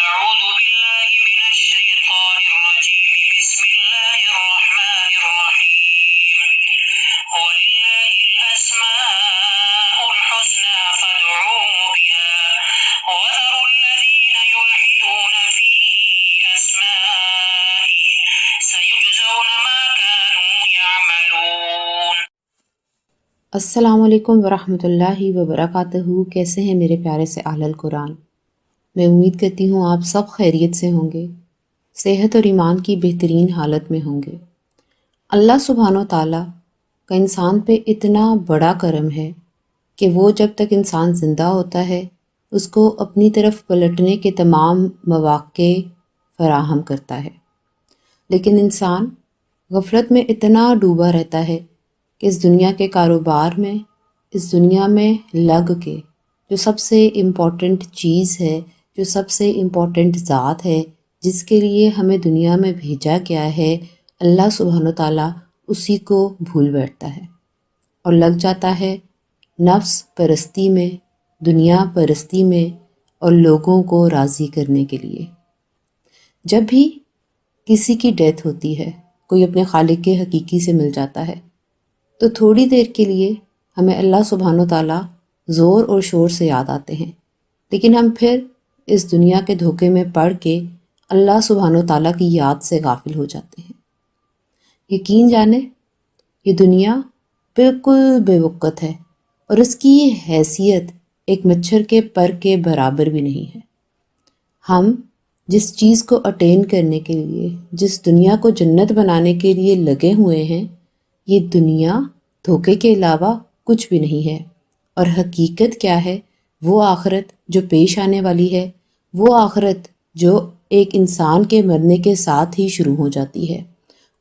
أعوذ بالله من الشيطان الرجيم بسم الله الرحمن الرحيم ولله الأسماء الحسنى فادعوه بها وذروا الذين يلحدون في أسمائه سيجزون ما كانوا يعملون۔ السلام علیکم ورحمۃ اللہ وبرکاتہ۔ کیسے ہیں میرے پیارے سے اہل القرآن؟ میں امید کرتی ہوں آپ سب خیریت سے ہوں گے، صحت اور ایمان کی بہترین حالت میں ہوں گے۔ اللہ سبحانہ و تعالیٰ کا انسان پہ اتنا بڑا کرم ہے کہ وہ جب تک انسان زندہ ہوتا ہے اس کو اپنی طرف پلٹنے کے تمام مواقع فراہم کرتا ہے، لیکن انسان غفلت میں اتنا ڈوبا رہتا ہے کہ اس دنیا کے کاروبار میں، اس دنیا میں لگ کے جو سب سے امپورٹنٹ چیز ہے، جو سب سے امپورٹنٹ ذات ہے، جس کے لیے ہمیں دنیا میں بھیجا گیا ہے، اللہ سبحانہ تعالیٰ اسی کو بھول بیٹھتا ہے اور لگ جاتا ہے نفس پرستی میں، دنیا پرستی میں اور لوگوں کو راضی کرنے کے لیے۔ جب بھی کسی کی ڈیتھ ہوتی ہے، کوئی اپنے خالق کے حقیقی سے مل جاتا ہے، تو تھوڑی دیر کے لیے ہمیں اللہ سبحانہ تعالیٰ زور اور شور سے یاد آتے ہیں، لیکن ہم پھر اس دنیا کے دھوکے میں پڑ کے اللہ سبحانہ تعالیٰ کی یاد سے غافل ہو جاتے ہیں۔ یقین جانیں یہ دنیا بالکل بے وقت ہے اور اس کی حیثیت ایک مچھر کے پر کے برابر بھی نہیں ہے۔ ہم جس چیز کو اٹین کرنے کے لیے، جس دنیا کو جنت بنانے کے لیے لگے ہوئے ہیں، یہ دنیا دھوکے کے علاوہ کچھ بھی نہیں ہے، اور حقیقت کیا ہے؟ وہ آخرت جو پیش آنے والی ہے، وہ آخرت جو ایک انسان کے مرنے کے ساتھ ہی شروع ہو جاتی ہے،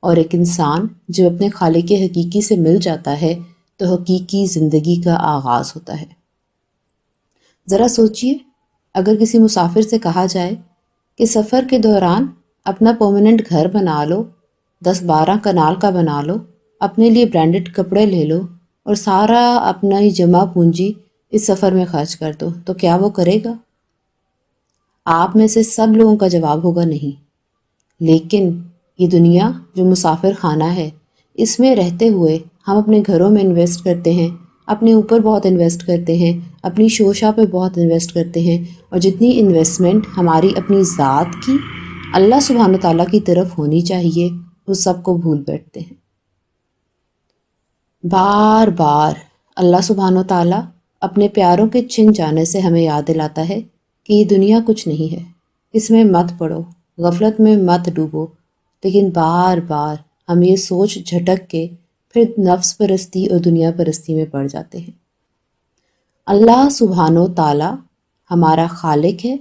اور ایک انسان جو اپنے خالق حقیقی سے مل جاتا ہے تو حقیقی زندگی کا آغاز ہوتا ہے۔ ذرا سوچئے، اگر کسی مسافر سے کہا جائے کہ سفر کے دوران اپنا پرماننٹ گھر بنا لو، 10-12 کنال کا بنا لو، اپنے لیے برانڈڈ کپڑے لے لو اور سارا اپنا ہی جمع پونجی اس سفر میں خرچ کر دو، تو کیا وہ کرے گا؟ آپ میں سے سب لوگوں کا جواب ہوگا نہیں۔ لیکن یہ دنیا جو مسافر خانہ ہے، اس میں رہتے ہوئے ہم اپنے گھروں میں انویسٹ کرتے ہیں، اپنے اوپر بہت انویسٹ کرتے ہیں، اپنی شوشا پہ بہت انویسٹ کرتے ہیں، اور جتنی انویسٹمنٹ ہماری اپنی ذات کی اللہ سبحانہ تعالیٰ کی طرف ہونی چاہیے، اس سب کو بھول بیٹھتے ہیں۔ بار بار اللہ سبحانہ تعالیٰ اپنے پیاروں کے چھن جانے سے ہمیں یاد دلاتا ہے کہ یہ دنیا کچھ نہیں ہے، اس میں مت پڑو، غفلت میں مت ڈوبو، لیکن بار بار ہم یہ سوچ جھٹک کے پھر نفس پرستی اور دنیا پرستی میں پڑ جاتے ہیں۔ اللہ سبحانہ تعالیٰ ہمارا خالق ہے،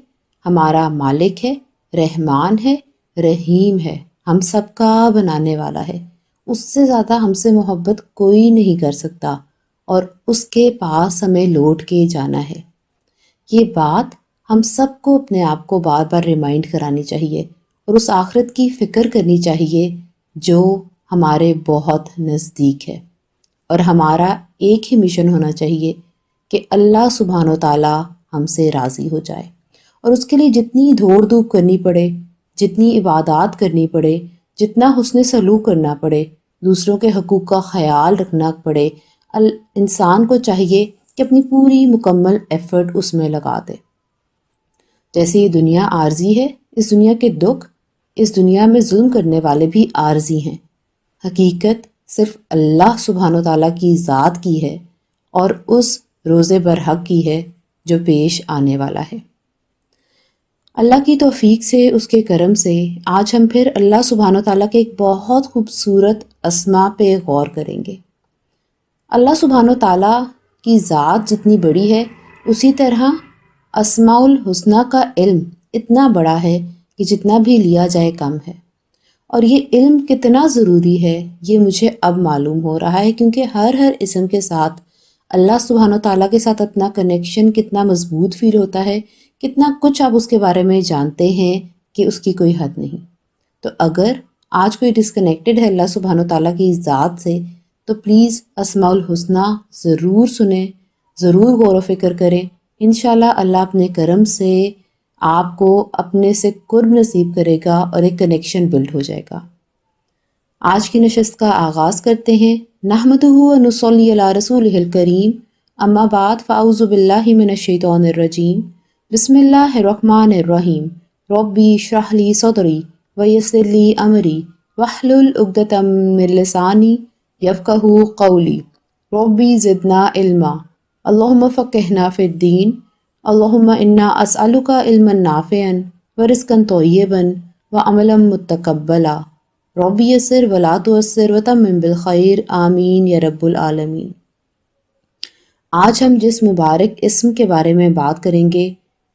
ہمارا مالک ہے، رحمان ہے، رحیم ہے، ہم سب کا بنانے والا ہے۔ اس سے زیادہ ہم سے محبت کوئی نہیں کر سکتا، اور اس کے پاس ہمیں لوٹ کے جانا ہے۔ یہ بات ہم سب کو اپنے آپ کو بار بار ریمائنڈ کرانی چاہیے، اور اس آخرت کی فکر کرنی چاہیے جو ہمارے بہت نزدیک ہے، اور ہمارا ایک ہی مشن ہونا چاہیے کہ اللہ سبحانہ و تعالیٰ ہم سے راضی ہو جائے، اور اس کے لیے جتنی دوڑ دھوپ کرنی پڑے، جتنی عبادات کرنی پڑے، جتنا حسن سلوک کرنا پڑے، دوسروں کے حقوق کا خیال رکھنا پڑے، انسان کو چاہیے کہ اپنی پوری مکمل ایفرٹ اس میں لگا دے۔ جیسے یہ دنیا عارضی ہے، اس دنیا کے دکھ، اس دنیا میں ظلم کرنے والے بھی عارضی ہیں۔ حقیقت صرف اللہ سبحانہ تعالیٰ کی ذات کی ہے، اور اس روز برحق کی ہے جو پیش آنے والا ہے۔ اللہ کی توفیق سے، اس کے کرم سے آج ہم پھر اللہ سبحانہ تعالیٰ کے ایک بہت خوبصورت اسما پہ غور کریں گے۔ اللہ سبحانہ تعالیٰ کی ذات جتنی بڑی ہے، اسی طرح اسماء الحسنہ کا علم اتنا بڑا ہے کہ جتنا بھی لیا جائے کم ہے۔ اور یہ علم کتنا ضروری ہے یہ مجھے اب معلوم ہو رہا ہے، کیونکہ ہر اسم کے ساتھ اللہ سبحانہ تعالیٰ کے ساتھ اپنا کنیکشن کتنا مضبوط فیل ہوتا ہے، کتنا کچھ آپ اس کے بارے میں جانتے ہیں کہ اس کی کوئی حد نہیں۔ تو اگر آج کوئی ڈسکنیکٹڈ ہے اللہ سبحانہ تعالیٰ کی ذات سے، تو پلیز اسماء الحسنہ ضرور سنیں، ضرور غور و فکر کریں۔ انشاءاللہ اللہ اپنے کرم سے آپ کو اپنے سے قرب نصیب کرے گا اور ایک کنیکشن بلڈ ہو جائے گا۔ آج کی نشست کا آغاز کرتے ہیں۔ نحمدہ و نصلی علی رسولہ الکریم، اما بعد فاعوذ باللہ من الشیطان الرجیم، بسم اللہ الرحمن الرحیم، ربی اشرح لی صدری ویسر لی امری واحلل عقدۃ من لسانی یفقہوا قولی، ربی زدنا علما، اللہم فقہنا فی الدین، اللہم انا اسألک علما نافعا ورزقا طیبا وعملا متقبلا، ربی یسر ولا تعسر وتمم بالخیر، آمین یا رب العالمین۔ آج ہم جس مبارک اسم کے بارے میں بات کریں گے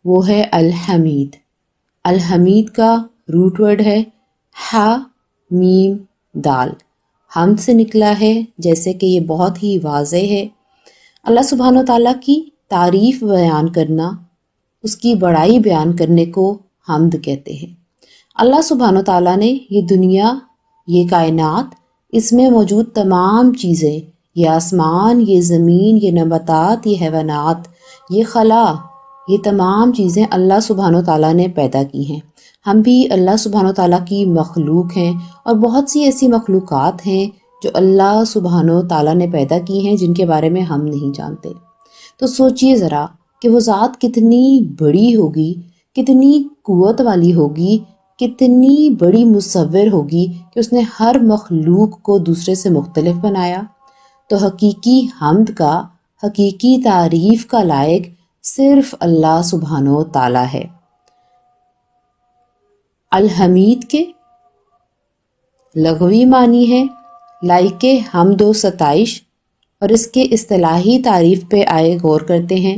وہ ہے الحمید۔ الحمید کا روٹ ورڈ ہے ح میم دال، حمد سے نکلا ہے، جیسے کہ یہ بہت ہی واضح ہے۔ اللہ سبحانہ و تعالیٰ کی تعریف بیان کرنا، اس کی بڑائی بیان کرنے کو حمد کہتے ہیں۔ اللہ سبحانہ و تعالیٰ نے یہ دنیا، یہ کائنات، اس میں موجود تمام چیزیں، یہ آسمان، یہ زمین، یہ نباتات، یہ حیوانات، یہ خلا، یہ تمام چیزیں اللہ سبحانہ و تعالیٰ نے پیدا کی ہیں۔ ہم بھی اللہ سبحانہ و تعالیٰ کی مخلوق ہیں، اور بہت سی ایسی مخلوقات ہیں جو اللہ سبحانہ و تعالیٰ نے پیدا کی ہیں جن کے بارے میں ہم نہیں جانتے۔ تو سوچئے ذرا کہ وہ ذات کتنی بڑی ہوگی، کتنی قوت والی ہوگی، کتنی بڑی مصور ہوگی کہ اس نے ہر مخلوق کو دوسرے سے مختلف بنایا۔ تو حقیقی حمد کا، حقیقی تعریف کا لائق صرف اللہ سبحانہ و تعالیٰ ہے۔ الحمید کے لغوی معنی ہے لائق حمد و ستائش، اور اس کے اصطلاحی تعریف پہ آئے غور کرتے ہیں۔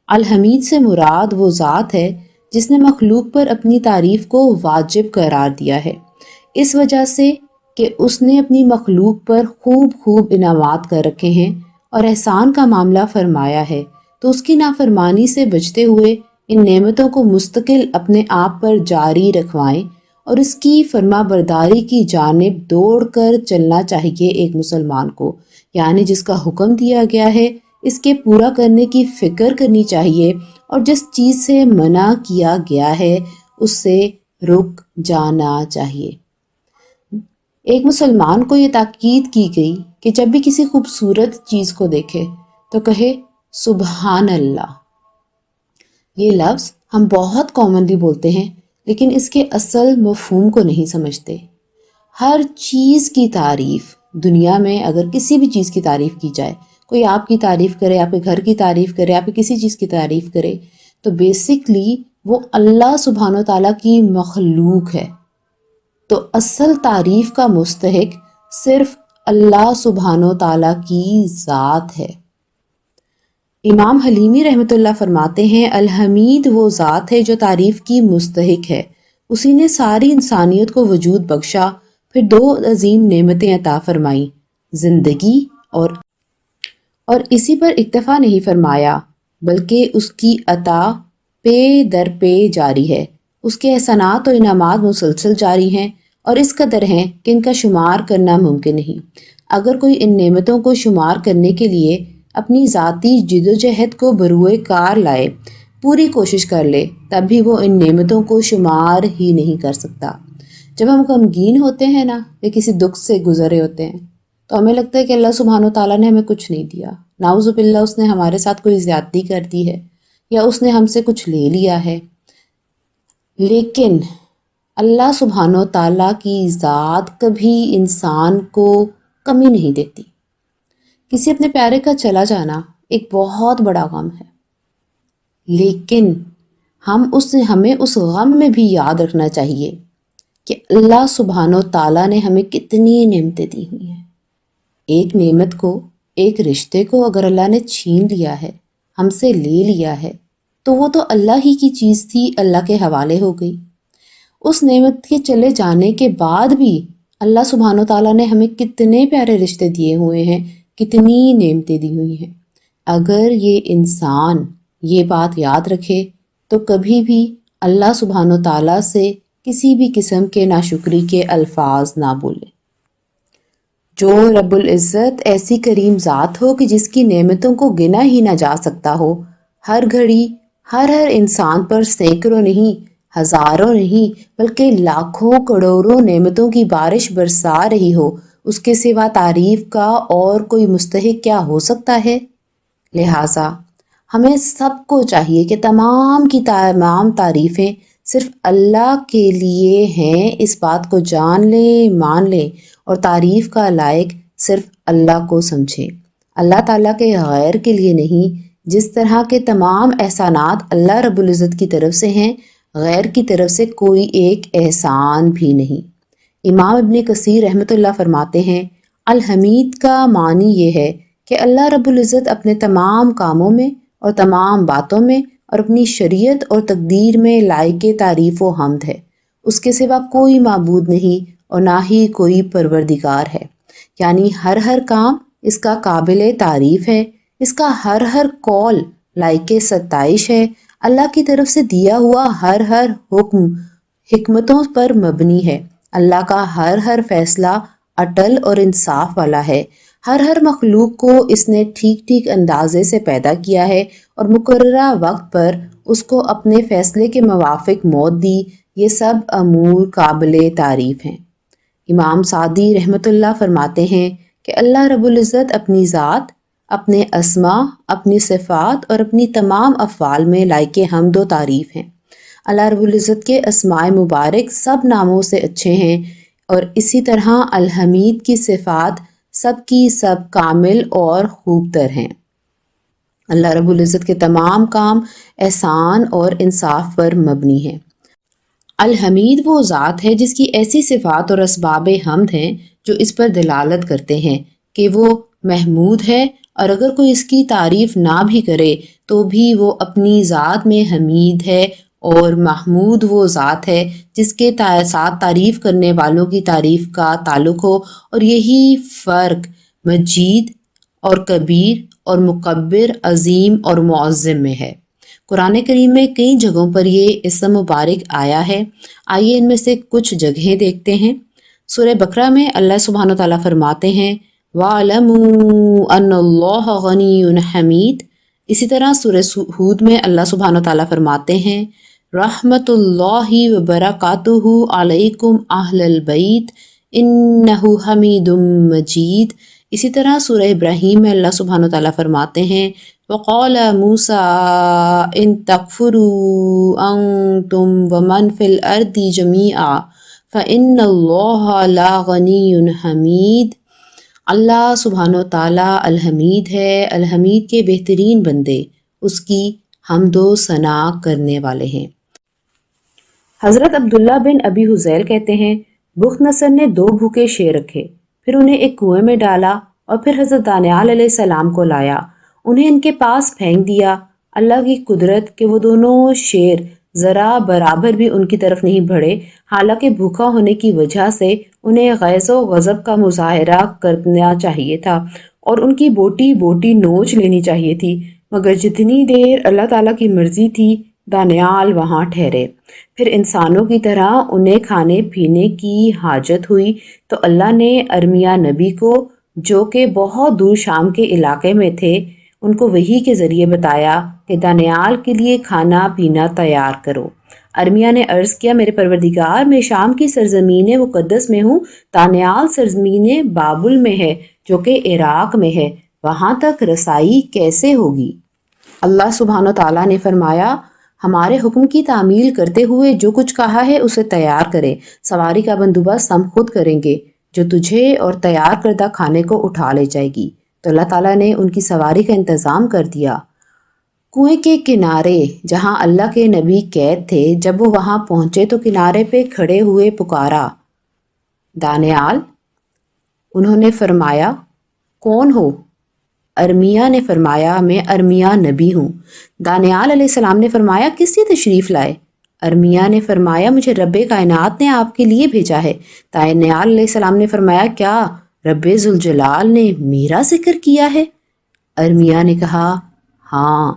الحمید سے مراد وہ ذات ہے جس نے مخلوق پر اپنی تعریف کو واجب قرار دیا ہے، اس وجہ سے کہ اس نے اپنی مخلوق پر خوب انعامات کر رکھے ہیں اور احسان کا معاملہ فرمایا ہے، تو اس کی نافرمانی سے بچتے ہوئے ان نعمتوں کو مستقل اپنے آپ پر جاری رکھوائیں، اور اس کی فرما برداری کی جانب دوڑ کر چلنا چاہیے ایک مسلمان کو، یعنی جس کا حکم دیا گیا ہے اس کے پورا کرنے کی فکر کرنی چاہیے، اور جس چیز سے منع کیا گیا ہے اس سے رک جانا چاہیے۔ ایک مسلمان کو یہ تاکید کی گئی کہ جب بھی کسی خوبصورت چیز کو دیکھے تو کہے سبحان اللہ۔ یہ لفظ ہم بہت کامنلی بولتے ہیں، لیکن اس کے اصل مفہوم کو نہیں سمجھتے۔ ہر چیز کی تعریف دنیا میں، اگر کسی بھی چیز کی تعریف کی جائے، کوئی آپ کی تعریف کرے، آپ کے گھر کی تعریف کرے، آپ کے کسی چیز کی تعریف کرے، تو بیسکلی وہ اللہ سبحانہ و تعالیٰ کی مخلوق ہے۔ تو اصل تعریف کا مستحق صرف اللہ سبحانہ و تعالیٰ کی ذات ہے۔ امام حلیمی رحمۃ اللہ فرماتے ہیں، الحمید وہ ذات ہے جو تعریف کی مستحق ہے، اسی نے ساری انسانیت کو وجود بخشا، پھر دو عظیم نعمتیں عطا فرمائیں، زندگی اور اسی پر اکتفا نہیں فرمایا، بلکہ اس کی عطا پے در پے جاری ہے، اس کے احسانات و انعامات مسلسل جاری ہیں، اور اس قدر ہیں کہ ان کا شمار کرنا ممکن نہیں۔ اگر کوئی ان نعمتوں کو شمار کرنے کے لیے اپنی ذاتی جدوجہد کو بروئے کار لائے، پوری کوشش کر لے، تب بھی وہ ان نعمتوں کو شمار ہی نہیں کر سکتا۔ جب ہم غمگین ہوتے ہیں نا، یا کسی دکھ سے گزرے ہوتے ہیں، تو ہمیں لگتا ہے کہ اللہ سبحانہ و تعالیٰ نے ہمیں کچھ نہیں دیا، نعوذ باللہ اس نے ہمارے ساتھ کوئی زیادتی کر دی ہے، یا اس نے ہم سے کچھ لے لیا ہے۔ لیکن اللہ سبحانہ و تعالیٰ کی ذات کبھی انسان کو کمی نہیں دیتی۔ کسی اپنے پیارے کا چلا جانا ایک بہت بڑا غم ہے، لیکن ہمیں اس غم میں بھی یاد رکھنا چاہیے کہ اللہ سبحانہ و تعالیٰ نے ہمیں کتنی نعمتیں دی ہوئی ہیں۔ ایک نعمت کو، ایک رشتے کو اگر اللہ نے چھین لیا ہے، ہم سے لے لیا ہے، تو وہ تو اللہ ہی کی چیز تھی، اللہ کے حوالے ہو گئی۔ اس نعمت کے چلے جانے کے بعد بھی اللہ سبحانہ و تعالیٰ نے ہمیں کتنے پیارے رشتے دیے ہوئے ہیں، کتنی نعمتیں دی ہوئی ہیں۔ اگر یہ انسان یہ بات یاد رکھے تو کبھی بھی اللہ سبحانہ و تعالیٰ سے کسی بھی قسم کے ناشکری کے الفاظ نہ بولے۔ جو رب العزت ایسی کریم ذات ہو کہ جس کی نعمتوں کو گنا ہی نہ جا سکتا ہو، ہر گھڑی ہر انسان پر سینکڑوں نہیں، ہزاروں نہیں، بلکہ لاکھوں کروڑوں نعمتوں کی بارش برسا رہی ہو، اس کے سوا تعریف کا اور کوئی مستحق کیا ہو سکتا ہے؟ لہٰذا ہمیں سب کو چاہیے کہ تمام کی تمام تعریفیں صرف اللہ کے لیے ہیں، اس بات کو جان لیں، مان لیں اور تعریف کا لائق صرف اللہ کو سمجھیں، اللہ تعالیٰ کے غیر کے لیے نہیں۔ جس طرح کے تمام احسانات اللہ رب العزت کی طرف سے ہیں، غیر کی طرف سے کوئی ایک احسان بھی نہیں۔ امام ابن کثیر رحمۃ اللہ فرماتے ہیں، الحمید کا معنی یہ ہے کہ اللہ رب العزت اپنے تمام کاموں میں اور تمام باتوں میں اور اپنی شریعت اور تقدیر میں لائق تعریف و حمد ہے، اس کے سوا کوئی معبود نہیں اور نہ ہی کوئی پروردگار ہے، یعنی ہر کام اس کا قابل تعریف ہے، اس کا ہر قول لائق ستائش ہے، اللہ کی طرف سے دیا ہوا ہر حکم حکمتوں پر مبنی ہے، اللہ کا ہر فیصلہ اٹل اور انصاف والا ہے، ہر مخلوق کو اس نے ٹھیک اندازے سے پیدا کیا ہے اور مقررہ وقت پر اس کو اپنے فیصلے کے موافق موت دی، یہ سب امور قابل تعریف ہیں۔ امام سعدی رحمۃ اللہ فرماتے ہیں کہ اللہ رب العزت اپنی ذات، اپنے اسماء، اپنی صفات اور اپنی تمام افعال میں لائق حمد و تعریف ہیں۔ اللہ رب العزت کے اسماء مبارک سب ناموں سے اچھے ہیں اور اسی طرح الحمید کی صفات سب کی سب کامل اور خوب تر ہیں۔ اللہ رب العزت کے تمام کام احسان اور انصاف پر مبنی ہیں۔ الحمید وہ ذات ہے جس کی ایسی صفات اور اسباب حمد ہیں جو اس پر دلالت کرتے ہیں کہ وہ محمود ہے، اور اگر کوئی اس کی تعریف نہ بھی کرے تو بھی وہ اپنی ذات میں حمید ہے، اور محمود وہ ذات ہے جس کے ساتھ تعریف کرنے والوں کی تعریف کا تعلق ہو، اور یہی فرق مجید اور کبیر اور مکبر، عظیم اور معظم میں ہے۔ قرآن کریم میں کئی جگہوں پر یہ اسم مبارک آیا ہے، آئیے ان میں سے کچھ جگہیں دیکھتے ہیں۔ سورہ بقرہ میں اللہ سبحانہ وتعالیٰ فرماتے ہیں وَاعْلَمُوا أَنَّ اللَّهَ غَنِيٌّ حَمِيدٌ۔ اسی طرح سورہ ہود میں اللہ سبحانہ وتعالیٰ فرماتے ہیں رحمت اللہ وبرکاتہ علیکم اہل البیت انہ حمید مجید۔ اسی طرح سورہ ابراہیم میں اللہ سبحانہ وتعالیٰ فرماتے ہیں وقال موسیٰ ان تکفروا انتم ومن فی الارض جمیعا فإن اللہ لغنی حمید۔ اللہ سبحانہ وتعالیٰ الحمید ہے، الحمید کے بہترین بندے اس کی حمد و ثنا کرنے والے ہیں۔ حضرت عبداللہ بن ابی حذیل کہتے ہیں بخت نصر نے 2 بھوکے شیر رکھے، پھر انہیں ایک کنویں میں ڈالا اور پھر حضرت دانیال علیہ السلام کو لایا، انہیں ان کے پاس پھینک دیا۔ اللہ کی قدرت کہ وہ دونوں شیر ذرا برابر بھی ان کی طرف نہیں بڑھے، حالانکہ بھوکا ہونے کی وجہ سے انہیں غیظ و غضب کا مظاہرہ کرنا چاہیے تھا اور ان کی بوٹی بوٹی نوچ لینی چاہیے تھی، مگر جتنی دیر اللہ تعالیٰ کی مرضی تھی دانیال وہاں ٹھہرے۔ پھر انسانوں کی طرح انہیں کھانے پینے کی حاجت ہوئی تو اللہ نے ارمیا نبی کو، جو کہ بہت دور شام کے علاقے میں تھے، ان کو وحی کے ذریعے بتایا کہ دانیال کے لیے کھانا پینا تیار کرو۔ ارمیا نے عرض کیا میرے پروردگار، میں شام کی سرزمین مقدس میں ہوں، دانیال سرزمین بابل میں ہے جو کہ عراق میں ہے، وہاں تک رسائی کیسے ہوگی؟ اللہ سبحانہ تعالیٰ نے فرمایا ہمارے حکم کی تعمیل کرتے ہوئے جو کچھ کہا ہے اسے تیار کرے، سواری کا بندوبست ہم خود کریں گے جو تجھے اور تیار کردہ کھانے کو اٹھا لے جائے گی۔ تو اللہ تعالیٰ نے ان کی سواری کا انتظام کر دیا۔ کنویں کے کنارے جہاں اللہ کے نبی قید تھے، جب وہ وہاں پہنچے تو کنارے پہ کھڑے ہوئے پکارا دانیال۔ انہوں نے فرمایا کون ہو؟ ارمیا نے فرمایا میں ارمیا نبی ہوں۔ دانیال علیہ السلام نے فرمایا کس لیے تشریف لائے؟ ارمیا نے فرمایا مجھے رب کائنات نے آپ کے لیے بھیجا ہے۔ دانیال علیہ السلام نے فرمایا کیا رب ذوالجلال نے میرا ذکر کیا ہے؟ ارمیا نے کہا ہاں۔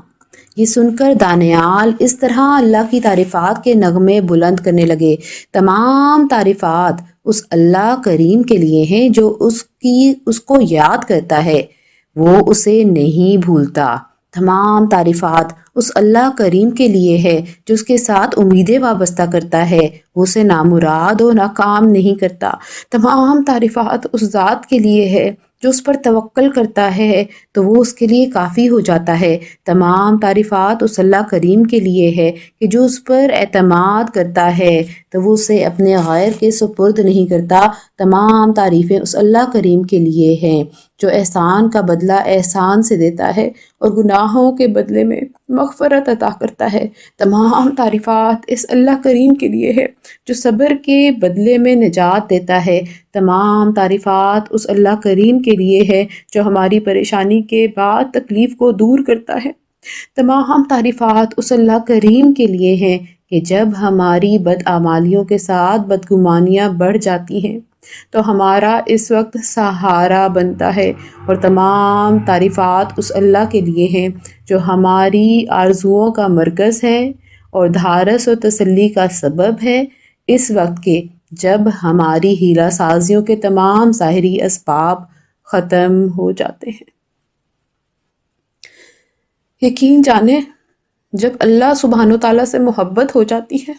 یہ سن کر دانیال اس طرح اللہ کی تعریفات کے نغمے بلند کرنے لگے، تمام تعریفات اس اللہ کریم کے لیے ہیں جو اس کو یاد کرتا ہے، وہ اسے نہیں بھولتا، تمام تعریفات اس اللہ کریم کے لیے ہے جو اس کے ساتھ امیدیں وابستہ کرتا ہے، وہ اسے نامراد و ناکام نہیں کرتا۔ تمام تعریفات اس ذات کے لیے ہے جو اس پر توکل کرتا ہے تو وہ اس کے لیے کافی ہو جاتا ہے۔ تمام تعریفات اس اللہ کریم کے لیے ہے کہ جو اس پر اعتماد کرتا ہے تو وہ اسے اپنے غیر کے سپرد نہیں کرتا۔ تمام تعریفیں اس اللہ کریم کے لیے ہیں جو احسان کا بدلہ احسان سے دیتا ہے اور گناہوں کے بدلے میں مغفرت عطا کرتا ہے۔ تمام تعریفات اس اللہ کریم کے لیے ہے جو صبر کے بدلے میں نجات دیتا ہے۔ تمام تعریفات اس اللہ کریم کے لیے ہے جو ہماری پریشانی کے بعد تکلیف کو دور کرتا ہے۔ تمام تعریفات اس اللہ کریم کے لیے ہیں کہ جب ہماری بدعمالیوں کے ساتھ بدگمانیاں بڑھ جاتی ہیں تو ہمارا اس وقت سہارا بنتا ہے، اور تمام تعریفات اس اللہ کے لیے ہیں جو ہماری آرزوؤں کا مرکز ہے اور دھارس و تسلی کا سبب ہے اس وقت کے جب ہماری ہیلہ سازیوں کے تمام ظاہری اسباب ختم ہو جاتے ہیں۔ یقین جانیں جب اللہ سبحانہ و تعالیٰ سے محبت ہو جاتی ہے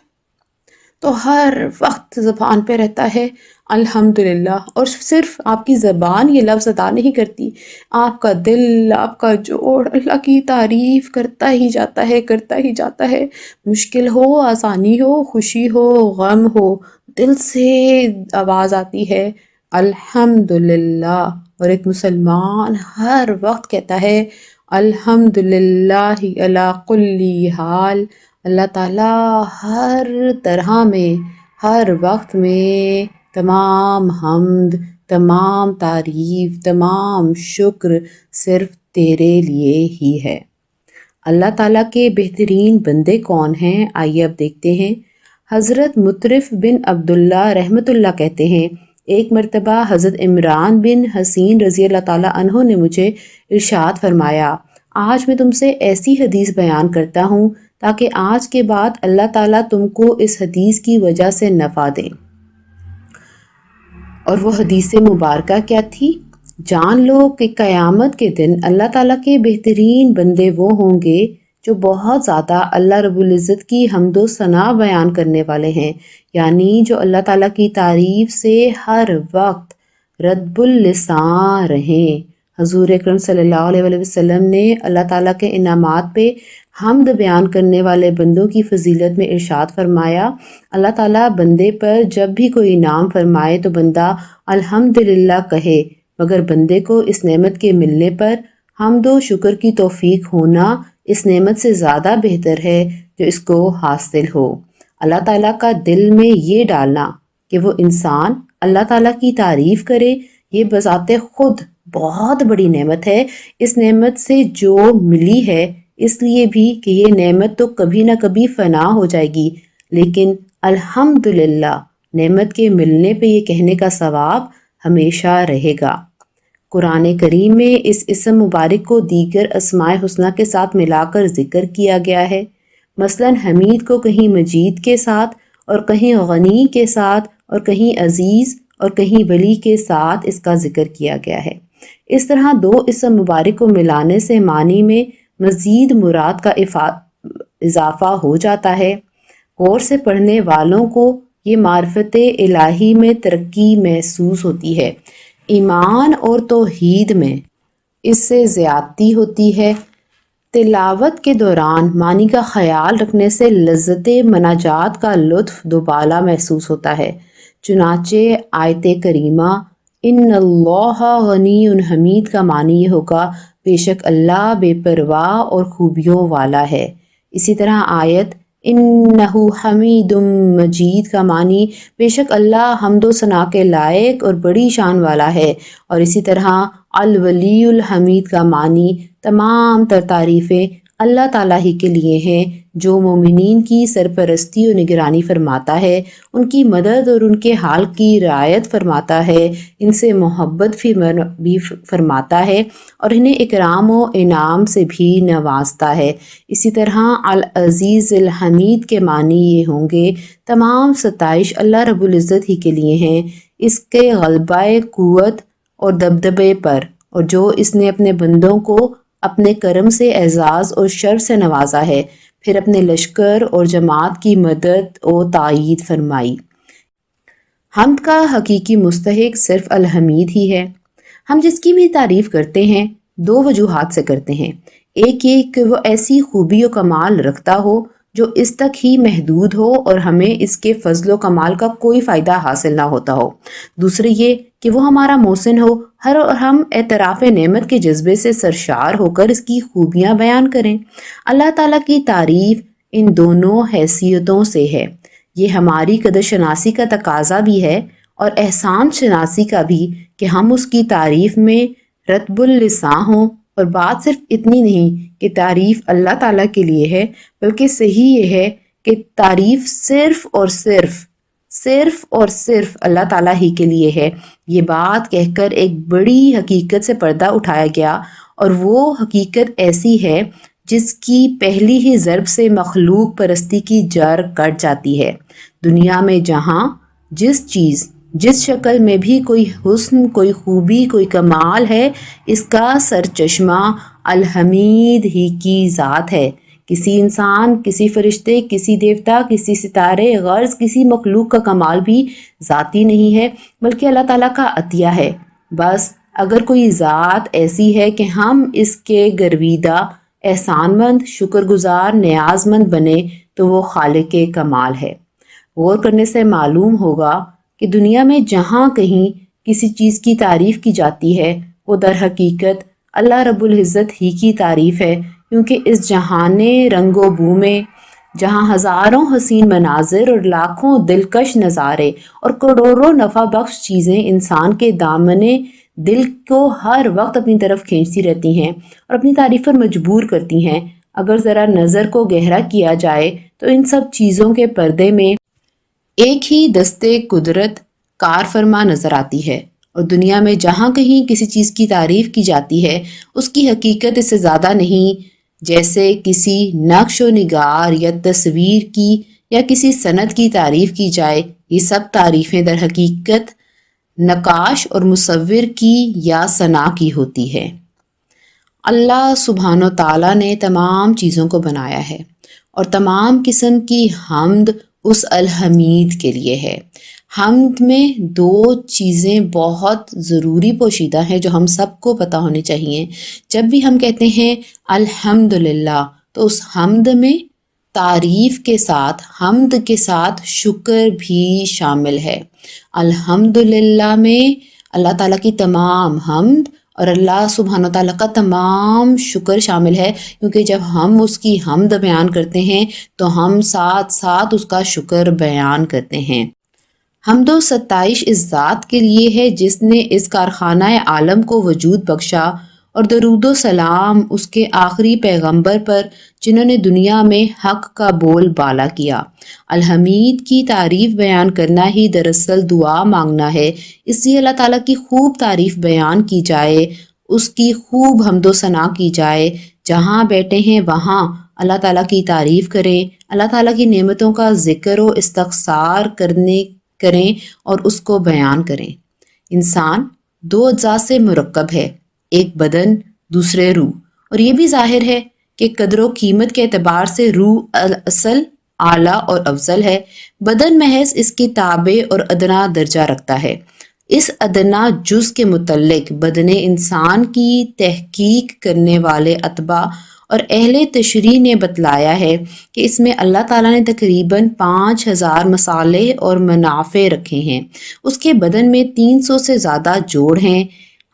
تو ہر وقت زبان پہ رہتا ہے الحمدللہ، اور صرف آپ کی زبان یہ لفظ ادا نہیں کرتی، آپ کا دل، آپ کا جوڑ اللہ کی تعریف کرتا ہی جاتا ہے، کرتا ہی جاتا ہے۔ مشکل ہو، آسانی ہو، خوشی ہو، غم ہو، دل سے آواز آتی ہے الحمدللہ، اور ایک مسلمان ہر وقت کہتا ہے الحمدللہ علی کل حال۔ اللہ تعالیٰ ہر طرح میں، ہر وقت میں تمام حمد، تمام تعریف، تمام شکر صرف تیرے لیے ہی ہے۔ اللہ تعالیٰ کے بہترین بندے کون ہیں؟ آئیے اب دیکھتے ہیں۔ حضرت مطرف بن عبداللہ رحمۃ اللہ کہتے ہیں، ایک مرتبہ حضرت عمران بن حسین رضی اللہ تعالیٰ عنہ نے مجھے ارشاد فرمایا، آج میں تم سے ایسی حدیث بیان کرتا ہوں تاکہ آج کے بعد اللہ تعالیٰ تم کو اس حدیث کی وجہ سے نفع دے۔ اور وہ حدیث مبارکہ کیا تھی؟ جان لو کہ قیامت کے دن اللہ تعالیٰ کے بہترین بندے وہ ہوں گے جو بہت زیادہ اللہ رب العزت کی حمد و ثنا بیان کرنے والے ہیں، یعنی جو اللہ تعالیٰ کی تعریف سے ہر وقت رطب اللسان رہیں۔ حضور اکرم صلی اللہ علیہ وآلہ وسلم نے اللہ تعالیٰ کے انعامات پہ حمد بیان کرنے والے بندوں کی فضیلت میں ارشاد فرمایا، اللہ تعالیٰ بندے پر جب بھی کوئی انعام فرمائے تو بندہ الحمدللہ کہے، مگر بندے کو اس نعمت کے ملنے پر حمد و شکر کی توفیق ہونا اس نعمت سے زیادہ بہتر ہے جو اس کو حاصل ہو۔ اللہ تعالیٰ کا دل میں یہ ڈالنا کہ وہ انسان اللہ تعالیٰ کی تعریف کرے، یہ بذات خود بہت بڑی نعمت ہے۔ اس نعمت سے جو ملی ہے اس لیے بھی کہ یہ نعمت تو کبھی نہ کبھی فنا ہو جائے گی، لیکن الحمدللہ نعمت کے ملنے پہ یہ کہنے کا ثواب ہمیشہ رہے گا۔ قرآن کریم میں اس اسم مبارک کو دیگر اسماء حسنہ کے ساتھ ملا کر ذکر کیا گیا ہے، مثلا حمید کو کہیں مجید کے ساتھ اور کہیں غنی کے ساتھ اور کہیں عزیز اور کہیں ولی کے ساتھ اس کا ذکر کیا گیا ہے۔ اس طرح دو اسم مبارک کو ملانے سے معنی میں مزید مراد کا اضافہ ہو جاتا ہے۔ غور سے پڑھنے والوں کو یہ معرفت الہی میں ترقی محسوس ہوتی ہے، ایمان اور توحید میں اس سے زیادتی ہوتی ہے۔ تلاوت کے دوران معنی کا خیال رکھنے سے لذت مناجات کا لطف دوبالا محسوس ہوتا ہے۔ چنانچہ آیت کریمہ ان اللہ غنی حمید کا معنی یہ ہوگا بے شک اللہ بے پرواہ اور خوبیوں والا ہے۔ اسی طرح آیت انہ حمید مجید کا معنی بے شک اللہ حمد و ثنا کے لائق اور بڑی شان والا ہے، اور اسی طرح الولی الحمید کا معنی تمام تر تعریفیں اللہ تعالیٰ ہی کے لیے ہیں جو مومنین کی سرپرستی و نگرانی فرماتا ہے، ان کی مدد اور ان کے حال کی رعایت فرماتا ہے، ان سے محبت بھی فرماتا ہے اور انہیں اکرام و انعام سے بھی نوازتا ہے۔ اسی طرح العزیز الحمید کے معنی یہ ہوں گے تمام ستائش اللہ رب العزت ہی کے لیے ہیں، اس کے غلبہ قوت اور دبدبے پر، اور جو اس نے اپنے بندوں کو اپنے کرم سے اعزاز اور شرف سے نوازا ہے، پھر اپنے لشکر اور جماعت کی مدد و تائید فرمائی۔ حمد کا حقیقی مستحق صرف الحمید ہی ہے۔ ہم جس کی بھی تعریف کرتے ہیں دو وجوہات سے کرتے ہیں، ایک یہ کہ وہ ایسی خوبی و کمال رکھتا ہو جو اس تک ہی محدود ہو اور ہمیں اس کے فضل و کمال کا کوئی فائدہ حاصل نہ ہوتا ہو، دوسرے یہ کہ وہ ہمارا محسن ہو اور ہم اعتراف نعمت کے جذبے سے سرشار ہو کر اس کی خوبیاں بیان کریں۔ اللہ تعالیٰ کی تعریف ان دونوں حیثیتوں سے ہے۔ یہ ہماری قدر شناسی کا تقاضا بھی ہے اور احسان شناسی کا بھی کہ ہم اس کی تعریف میں رطب اللساں ہوں، اور بات صرف اتنی نہیں کہ تعریف اللہ تعالیٰ کے لیے ہے، بلکہ صحیح یہ ہے کہ تعریف صرف اور صرف اللہ تعالیٰ ہی کے لیے ہے۔ یہ بات کہہ کر ایک بڑی حقیقت سے پردہ اٹھایا گیا، اور وہ حقیقت ایسی ہے جس کی پہلی ہی ضرب سے مخلوق پرستی کی جڑ کٹ جاتی ہے۔ دنیا میں جہاں جس شکل میں بھی کوئی حسن، کوئی خوبی، کوئی کمال ہے، اس کا سرچشمہ الحمید ہی کی ذات ہے۔ کسی انسان، کسی فرشتے، کسی دیوتا، کسی ستارے، غرض کسی مخلوق کا کمال بھی ذاتی نہیں ہے بلکہ اللہ تعالیٰ کا عطیہ ہے۔ بس اگر کوئی ذات ایسی ہے کہ ہم اس کے گرویدہ، احسان مند، شکر گزار، نیاز مند بنے تو وہ خالق کمال ہے۔ غور کرنے سے معلوم ہوگا کہ دنیا میں جہاں کہیں کسی چیز کی تعریف کی جاتی ہے وہ در حقیقت اللہ رب العزت ہی کی تعریف ہے، کیونکہ اس جہان رنگ و بو میں جہاں ہزاروں حسین مناظر اور لاکھوں دلکش نظارے اور کروڑوں نفع بخش چیزیں انسان کے دامنے دل کو ہر وقت اپنی طرف کھینچتی رہتی ہیں اور اپنی تعریف پر مجبور کرتی ہیں، اگر ذرا نظر کو گہرا کیا جائے تو ان سب چیزوں کے پردے میں ایک ہی دستے قدرت کار فرما نظر آتی ہے، اور دنیا میں جہاں کہیں کسی چیز کی تعریف کی جاتی ہے اس کی حقیقت اس سے زیادہ نہیں جیسے کسی نقش و نگار یا تصویر کی یا کسی صنعت کی تعریف کی جائے۔ یہ سب تعریفیں در حقیقت نقاش اور مصور کی یا صنع کی ہوتی ہے۔ اللہ سبحانہ و تعالیٰ نے تمام چیزوں کو بنایا ہے، اور تمام قسم کی حمد اس الحمید کے لیے ہے۔ حمد میں دو چیزیں بہت ضروری پوشیدہ ہیں جو ہم سب کو پتہ ہونی چاہیے۔ جب بھی ہم کہتے ہیں الحمدللہ تو اس حمد میں تعریف کے ساتھ، حمد کے ساتھ شکر بھی شامل ہے۔ الحمدللہ میں اللہ تعالیٰ کی تمام حمد اور اللہ سبحانہ تعالیٰ کا تمام شکر شامل ہے، کیونکہ جب ہم اس کی حمد بیان کرتے ہیں تو ہم ساتھ ساتھ اس کا شکر بیان کرتے ہیں۔ حمد و ستائش اس ذات کے لیے ہے جس نے اس کارخانہ عالم کو وجود بخشا، اور درود و سلام اس کے آخری پیغمبر پر جنہوں نے دنیا میں حق کا بول بالا کیا۔ الحمید کی تعریف بیان کرنا ہی دراصل دعا مانگنا ہے، اس لیے اللہ تعالیٰ کی خوب تعریف بیان کی جائے، اس کی خوب حمد و ثنا کی جائے۔ جہاں بیٹھے ہیں وہاں اللہ تعالیٰ کی تعریف کریں، اللہ تعالیٰ کی نعمتوں کا ذکر و استغفار کریں اور اس کو بیان کریں۔ انسان دو اجزاء سے مرکب ہے، ایک بدن، دوسرے روح، اور یہ بھی ظاہر ہے کہ قدر و قیمت کے اعتبار سے روح اصل، اعلیٰ اور افضل ہے۔ بدن محض اس کی تابع اور ادنا درجہ رکھتا ہے۔ اس ادنا جز کے متعلق بدن انسان کی تحقیق کرنے والے اتباع اور اہل تشریح نے بتلایا ہے کہ اس میں اللہ تعالیٰ نے تقریباً 5000 مصالح اور منافع رکھے ہیں۔ اس کے بدن میں 300 سے زیادہ جوڑ ہیں۔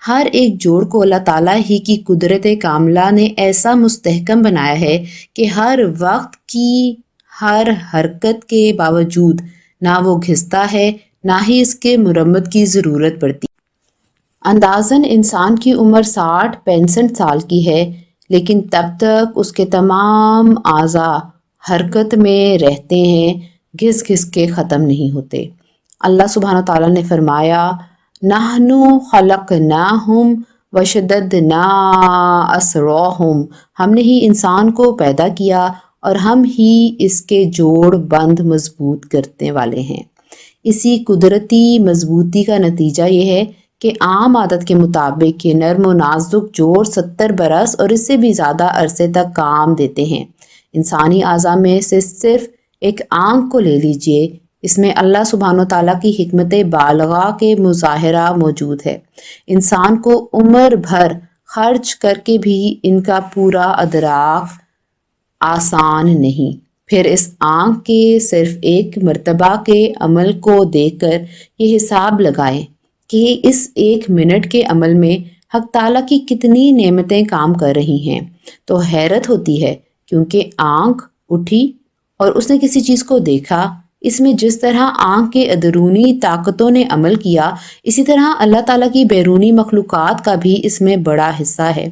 ہر ایک جوڑ کو اللہ تعالیٰ ہی کی قدرت کاملہ نے ایسا مستحکم بنایا ہے کہ ہر وقت کی ہر حرکت کے باوجود نہ وہ گھستا ہے نہ ہی اس کے مرمت کی ضرورت پڑتی۔ اندازاً انسان کی عمر 60-65 سال کی ہے، لیکن تب تک اس کے تمام اعضاء حرکت میں رہتے ہیں، گھس گھس کے ختم نہیں ہوتے۔ اللہ سبحانہ تعالیٰ نے فرمایا نحن خلقناہم وشددنا اسرہم، ہم نے ہی انسان کو پیدا کیا اور ہم ہی اس کے جوڑ بند مضبوط کرنے والے ہیں۔ اسی قدرتی مضبوطی کا نتیجہ یہ ہے کہ عام عادت کے مطابق یہ نرم و نازک جوڑ 70 برس اور اس سے بھی زیادہ عرصے تک کام دیتے ہیں۔ انسانی اعضاء میں سے صرف ایک آنکھ کو لے لیجئے، اس میں اللہ سبحانہ وتعالیٰ کی حکمت بالغہ کے مظاہرہ موجود ہے۔ انسان کو عمر بھر خرچ کر کے بھی ان کا پورا ادراک آسان نہیں۔ پھر اس آنکھ کے صرف ایک مرتبہ کے عمل کو دیکھ کر یہ حساب لگائیں کہ اس 1 منٹ کے عمل میں حق تعالیٰ کی کتنی نعمتیں کام کر رہی ہیں، تو حیرت ہوتی ہے، کیونکہ آنکھ اٹھی اور اس نے کسی چیز کو دیکھا۔ اس میں جس طرح آنکھ کے اندرونی طاقتوں نے عمل کیا، اسی طرح اللہ تعالیٰ کی بیرونی مخلوقات کا بھی اس میں بڑا حصہ ہے۔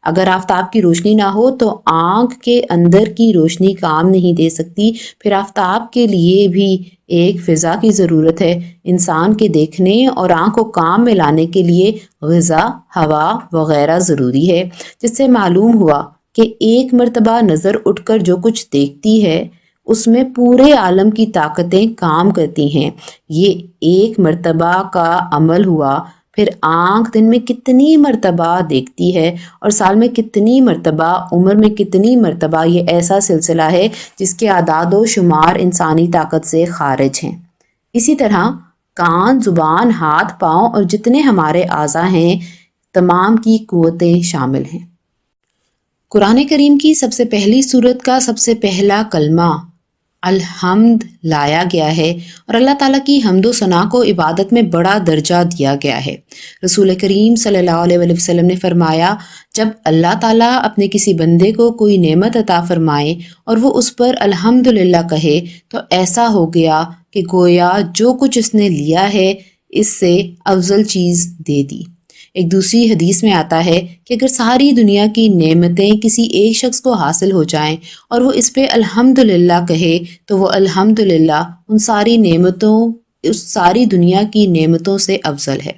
اگر آفتاب کی روشنی نہ ہو تو آنکھ کے اندر کی روشنی کام نہیں دے سکتی، پھر آفتاب کے لیے بھی ایک فضا کی ضرورت ہے۔ انسان کے دیکھنے اور آنکھ کو کام میں لانے کے لیے غذا، ہوا وغیرہ ضروری ہے، جس سے معلوم ہوا کہ ایک مرتبہ نظر اٹھ کر جو کچھ دیکھتی ہے اس میں پورے عالم کی طاقتیں کام کرتی ہیں۔ یہ ایک مرتبہ کا عمل ہوا، پھر آنکھ دن میں کتنی مرتبہ دیکھتی ہے اور سال میں کتنی مرتبہ، عمر میں کتنی مرتبہ، یہ ایسا سلسلہ ہے جس کے اعداد و شمار انسانی طاقت سے خارج ہیں۔ اسی طرح کان، زبان، ہاتھ، پاؤں اور جتنے ہمارے اعضاء ہیں، تمام کی قوتیں شامل ہیں۔ قرآن کریم کی سب سے پہلی سورت کا سب سے پہلا کلمہ الحمد لایا گیا ہے اور اللہ تعالیٰ کی حمد و ثنا کو عبادت میں بڑا درجہ دیا گیا ہے۔ رسول کریم صلی اللہ علیہ وسلم نے فرمایا، جب اللہ تعالیٰ اپنے کسی بندے کو کوئی نعمت عطا فرمائے اور وہ اس پر الحمدللہ کہے تو ایسا ہو گیا کہ گویا جو کچھ اس نے لیا ہے اس سے افضل چیز دے دی۔ ایک دوسری حدیث میں آتا ہے کہ اگر ساری دنیا کی نعمتیں کسی ایک شخص کو حاصل ہو جائیں اور وہ اس پہ الحمدللہ کہے تو وہ الحمدللہ ان ساری نعمتوں، اس ساری دنیا کی نعمتوں سے افضل ہے۔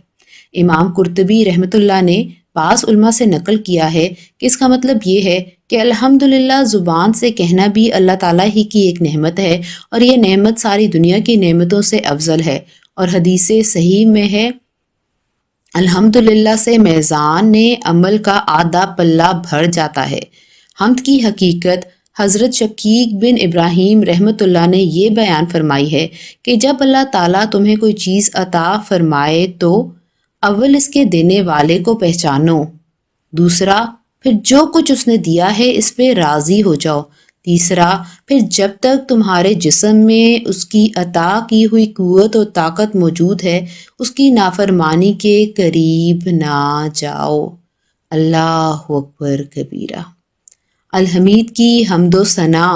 امام قرطبی رحمۃ اللہ نے بعض علماء سے نقل کیا ہے کہ اس کا مطلب یہ ہے کہ الحمدللہ زبان سے کہنا بھی اللہ تعالیٰ ہی کی ایک نعمت ہے اور یہ نعمت ساری دنیا کی نعمتوں سے افضل ہے۔ اور حدیث صحیح میں ہے، الحمدللہ سے میزان عمل کا آدھا پلہ بھر جاتا ہے۔ حمد کی حقیقت حضرت شقیق بن ابراہیم رحمۃ اللہ نے یہ بیان فرمائی ہے کہ جب اللہ تعالیٰ تمہیں کوئی چیز عطا فرمائے تو اول اس کے دینے والے کو پہچانو، دوسرا پھر جو کچھ اس نے دیا ہے اس پہ راضی ہو جاؤ، تیسرا پھر جب تک تمہارے جسم میں اس کی عطا کی ہوئی قوت و طاقت موجود ہے اس کی نافرمانی کے قریب نہ جاؤ۔ اللہ اکبر کبیرہ۔ الحمید کی حمد و ثنا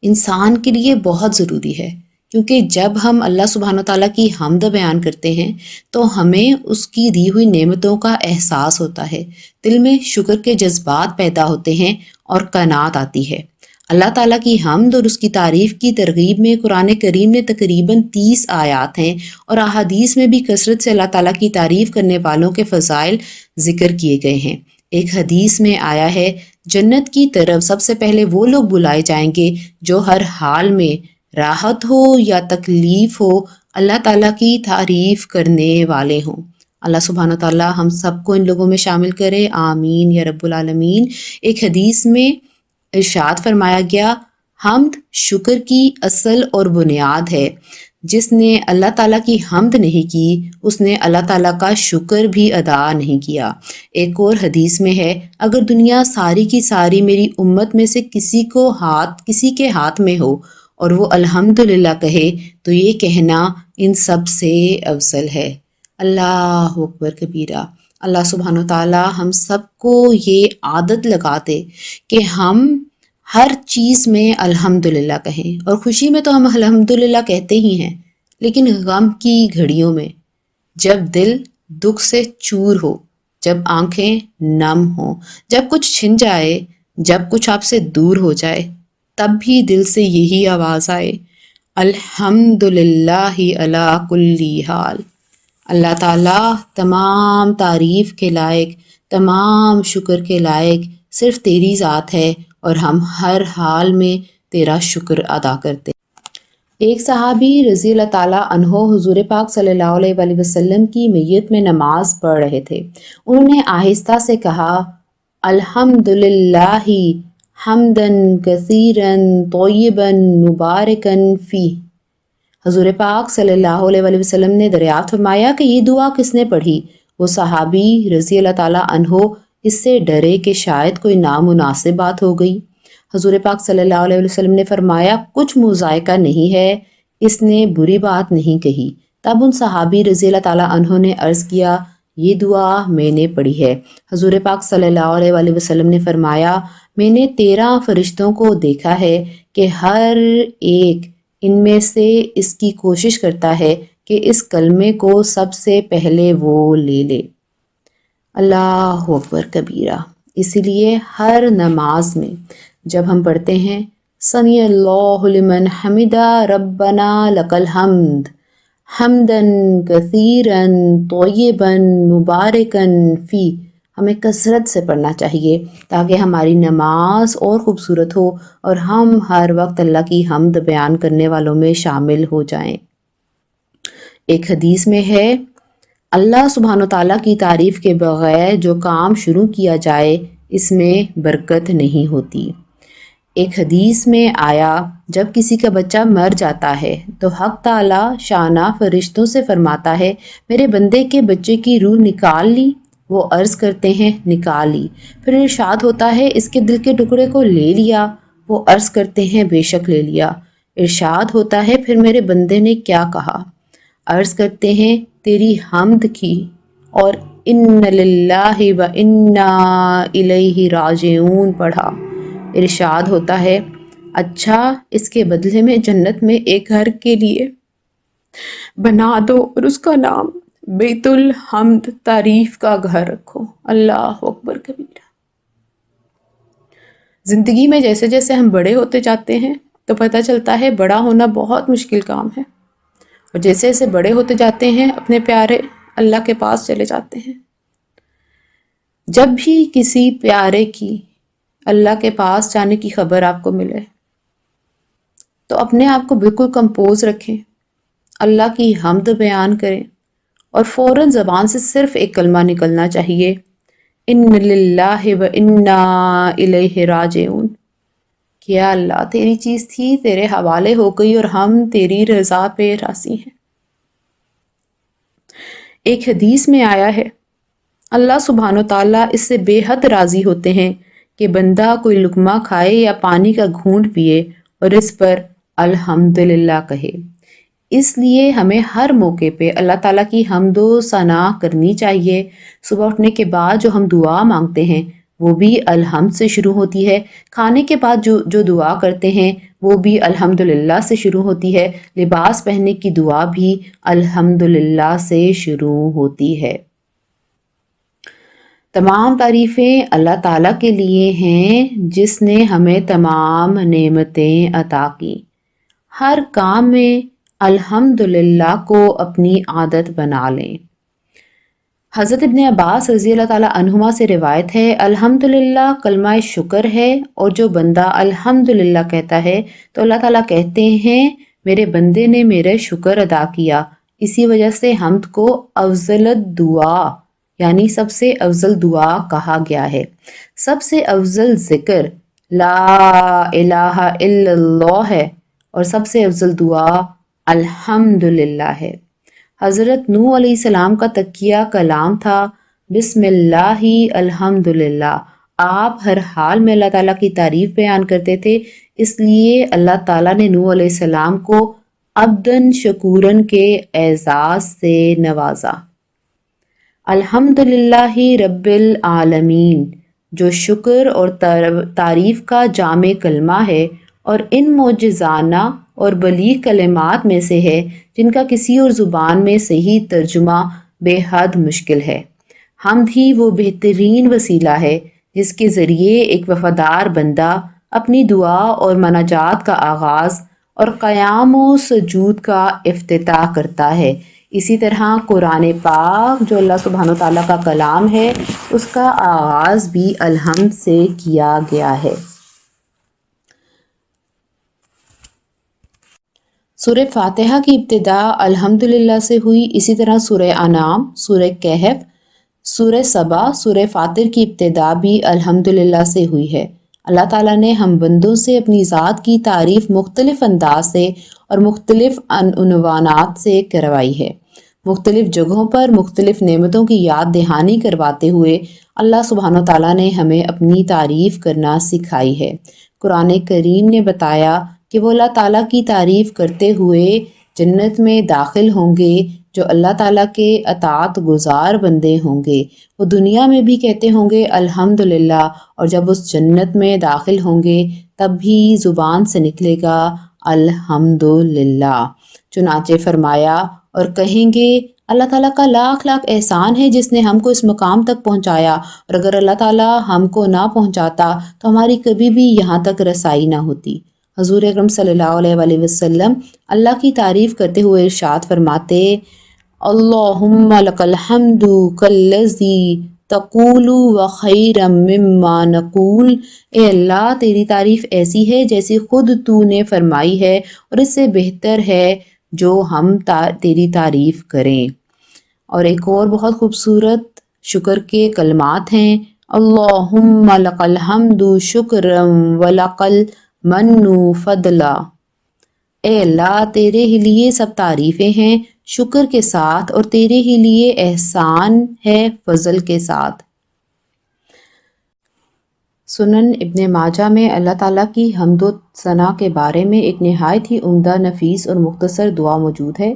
انسان کے لیے بہت ضروری ہے، کیونکہ جب ہم اللہ سبحانہ وتعالیٰ کی حمد بیان کرتے ہیں تو ہمیں اس کی دی ہوئی نعمتوں کا احساس ہوتا ہے، دل میں شکر کے جذبات پیدا ہوتے ہیں اور قناعت آتی ہے۔ اللہ تعالیٰ کی حمد اور اس کی تعریف کی ترغیب میں قرآن کریم میں تقریباً 30 آیات ہیں اور احادیث میں بھی کثرت سے اللہ تعالیٰ کی تعریف کرنے والوں کے فضائل ذکر کیے گئے ہیں۔ ایک حدیث میں آیا ہے، جنت کی طرف سب سے پہلے وہ لوگ بلائے جائیں گے جو ہر حال میں، راحت ہو یا تکلیف ہو، اللہ تعالیٰ کی تعریف کرنے والے ہوں۔ اللہ سبحانہ تعالیٰ ہم سب کو ان لوگوں میں شامل کرے، آمین یا رب العالمین۔ ایک حدیث میں ارشاد فرمایا گیا، حمد شکر کی اصل اور بنیاد ہے، جس نے اللہ تعالیٰ کی حمد نہیں کی اس نے اللہ تعالیٰ کا شکر بھی ادا نہیں کیا۔ ایک اور حدیث میں ہے، اگر دنیا ساری کی ساری میری امت میں سے کسی کے ہاتھ میں ہو اور وہ الحمدللہ کہے تو یہ کہنا ان سب سے افضل ہے۔ اللہ اکبر کبیرہ۔ اللہ سبحانہ وتعالیٰ ہم سب کو یہ عادت لگا دے کہ ہم ہر چیز میں الحمدللہ کہیں، اور خوشی میں تو ہم الحمدللہ کہتے ہی ہیں، لیکن غم کی گھڑیوں میں، جب دل دکھ سے چور ہو، جب آنکھیں نم ہوں، جب کچھ چھن جائے، جب کچھ آپ سے دور ہو جائے، تب بھی دل سے یہی آواز آئے، الحمدللہ علی کل حال۔ اللہ تعالیٰ تمام تعریف کے لائق، تمام شکر کے لائق صرف تیری ذات ہے اور ہم ہر حال میں تیرا شکر ادا کرتے ہیں۔ ایک صحابی رضی اللہ تعالیٰ عنہ حضور پاک صلی اللہ علیہ وآلہ وسلم کی میت میں نماز پڑھ رہے تھے۔ انہوں نے آہستہ سے کہا، الحمدللہ حمدن کثیرن طیبن مبارکن فیہ۔ حضور پاک صلی اللہ علیہ وآلہ وسلم نے دریافت فرمایا کہ یہ دعا کس نے پڑھی؟ وہ صحابی رضی اللہ تعالیٰ عنہ اس سے ڈرے کہ شاید کوئی نامناسب بات ہو گئی۔ حضور پاک صلی اللہ علیہ وسلم نے فرمایا، کچھ مذائقہ نہیں ہے، اس نے بری بات نہیں کہی۔ تب ان صحابی رضی اللہ تعالیٰ عنہ نے عرض کیا، یہ دعا میں نے پڑھی ہے۔ حضور پاک صلی اللہ علیہ وآلہ وسلم نے فرمایا، میں نے 13 فرشتوں کو دیکھا ہے کہ ہر ایک ان میں سے اس کی کوشش کرتا ہے کہ اس کلمے کو سب سے پہلے وہ لے لے۔ اللہ اکبر کبیرہ۔ اسی لیے ہر نماز میں جب ہم پڑھتے ہیں سمیع اللہ لمن حمدہ ربنا لک الحمد حمدن کثیرن طیبن مبارکن فی، ہمیں کثرت سے پڑھنا چاہیے تاکہ ہماری نماز اور خوبصورت ہو اور ہم ہر وقت اللہ کی حمد بیان کرنے والوں میں شامل ہو جائیں۔ ایک حدیث میں ہے، اللہ سبحانہ و تعالیٰ کی تعریف کے بغیر جو کام شروع کیا جائے اس میں برکت نہیں ہوتی۔ ایک حدیث میں آیا، جب کسی کا بچہ مر جاتا ہے تو حق تعالیٰ شانہ فرشتوں سے فرماتا ہے، میرے بندے کے بچے کی روح نکال لی؟ وہ عرض کرتے ہیں، نکال لی۔ پھر ارشاد ہوتا ہے، اس کے دل کے ٹکڑے کو لے لیا؟ وہ عرض کرتے ہیں، بے شک لے لیا۔ ارشاد ہوتا ہے، پھر میرے بندے نے کیا کہا؟ عرض کرتے ہیں، تیری حمد کی اور ان للہ و انا الیہ راجعون پڑھا۔ ارشاد ہوتا ہے، اچھا اس کے بدلے میں جنت میں ایک گھر کے لیے بنا دو اور اس کا نام بیت الحمد، تعریف کا گھر رکھو۔ اللہ اکبر کبیرہ۔ زندگی میں جیسے جیسے ہم بڑے ہوتے جاتے ہیں تو پتہ چلتا ہے بڑا ہونا بہت مشکل کام ہے، اور جیسے جیسے بڑے ہوتے جاتے ہیں اپنے پیارے اللہ کے پاس چلے جاتے ہیں۔ جب بھی کسی پیارے کی اللہ کے پاس جانے کی خبر آپ کو ملے تو اپنے آپ کو بالکل کمپوز رکھیں، اللہ کی حمد بیان کریں، اور فوراً زبان سے صرف ایک کلمہ نکلنا چاہیے، ان للہ و انا الیہ راجعون۔ کیا اللہ تیری چیز تھی، تیرے حوالے ہو گئی اور ہم تیری رضا پہ راضی ہیں۔ ایک حدیث میں آیا ہے، اللہ سبحانہ و تعالیٰ اس سے بے حد راضی ہوتے ہیں کہ بندہ کوئی لقمہ کھائے یا پانی کا گھونٹ پیے اور اس پر الحمدللہ کہے۔ اس لیے ہمیں ہر موقع پہ اللہ تعالیٰ کی حمد و ثنا کرنی چاہیے۔ صبح اٹھنے کے بعد جو ہم دعا مانگتے ہیں وہ بھی الحمد سے شروع ہوتی ہے، کھانے کے بعد جو دعا کرتے ہیں وہ بھی الحمدللہ سے شروع ہوتی ہے، لباس پہننے کی دعا بھی الحمدللہ سے شروع ہوتی ہے۔ تمام تعریفیں اللہ تعالیٰ کے لیے ہیں جس نے ہمیں تمام نعمتیں عطا کی۔ ہر کام میں الحمدللہ کو اپنی عادت بنا لیں۔ حضرت ابن عباس رضی اللہ تعالیٰ عنہما سے روایت ہے، الحمدللہ کلمہ شکر ہے، اور جو بندہ الحمدللہ کہتا ہے تو اللہ تعالیٰ کہتے ہیں میرے بندے نے میرے شکر ادا کیا۔ اسی وجہ سے حمد کو افضل الدعا یعنی سب سے افضل دعا کہا گیا ہے۔ سب سے افضل ذکر لا الہ الا اللہ ہے اور سب سے افضل دعا الحمدللہ ہے۔ حضرت نوح علیہ السلام کا تقیہ کلام تھا، بسم اللہ الحمدللہ۔ آپ ہر حال میں اللہ تعالیٰ کی تعریف بیان کرتے تھے، اس لیے اللہ تعالیٰ نے نوح علیہ السلام کو عبدن شکورن کے اعزاز سے نوازا۔ الحمدللہ رب العالمین جو شکر اور تعریف کا جامع کلمہ ہے اور ان معجزانہ اور بلیغ کلمات میں سے ہے جن کا کسی اور زبان میں صحیح ترجمہ بے حد مشکل ہے۔ حمد ہی وہ بہترین وسیلہ ہے جس کے ذریعے ایک وفادار بندہ اپنی دعا اور مناجات کا آغاز اور قیام و سجود کا افتتاح کرتا ہے۔ اسی طرح قرآن پاک جو اللہ سبحانہ و تعالیٰ کا کلام ہے اس کا آغاز بھی الحمد سے کیا گیا ہے۔ سورہ فاتحہ کی ابتدا الحمدللہ سے ہوئی، اسی طرح سورہ انعام، سورہ کہف، سورہ سبا، سورہ فاطر کی ابتدا بھی الحمدللہ سے ہوئی ہے۔ اللہ تعالیٰ نے ہم بندوں سے اپنی ذات کی تعریف مختلف انداز سے اور مختلف عنوانات سے کروائی ہے۔ مختلف جگہوں پر مختلف نعمتوں کی یاد دہانی کرواتے ہوئے اللہ سبحانہ و تعالیٰ نے ہمیں اپنی تعریف کرنا سکھائی ہے۔ قرآن کریم نے بتایا کہ وہ اللہ تعالیٰ کی تعریف کرتے ہوئے جنت میں داخل ہوں گے جو اللہ تعالیٰ کے اطاعت گزار بندے ہوں گے۔ وہ دنیا میں بھی کہتے ہوں گے الحمدللہ، اور جب اس جنت میں داخل ہوں گے تب بھی زبان سے نکلے گا الحمدللہ۔ چنانچہ فرمایا اور کہیں گے اللہ تعالیٰ کا لاکھ لاکھ احسان ہے جس نے ہم کو اس مقام تک پہنچایا، اور اگر اللہ تعالیٰ ہم کو نہ پہنچاتا تو ہماری کبھی بھی یہاں تک رسائی نہ ہوتی۔ حضور اکرم صلی اللہ علیہ وآلہ وسلم اللہ کی تعریف کرتے ہوئے ارشاد فرماتے اللہم لک الحمد کالذی تقول وخیرا مما نقول، اے اللہ تیری تعریف ایسی ہے جیسی خود تو نے فرمائی ہے اور اس سے بہتر ہے جو ہم تیری تعریف کریں۔ اور ایک اور بہت خوبصورت شکر کے کلمات ہیں اللہم لک الحمد شکرا ولک المن فضلا، اے اللہ تیرے ہی لیے سب تعریفیں ہیں شکر کے ساتھ اور تیرے ہی لیے احسان ہے فضل کے ساتھ۔ سنن ابن ماجہ میں اللہ تعالیٰ کی حمد و ثنا کے بارے میں ایک نہایت ہی عمدہ، نفیس اور مختصر دعا موجود ہے،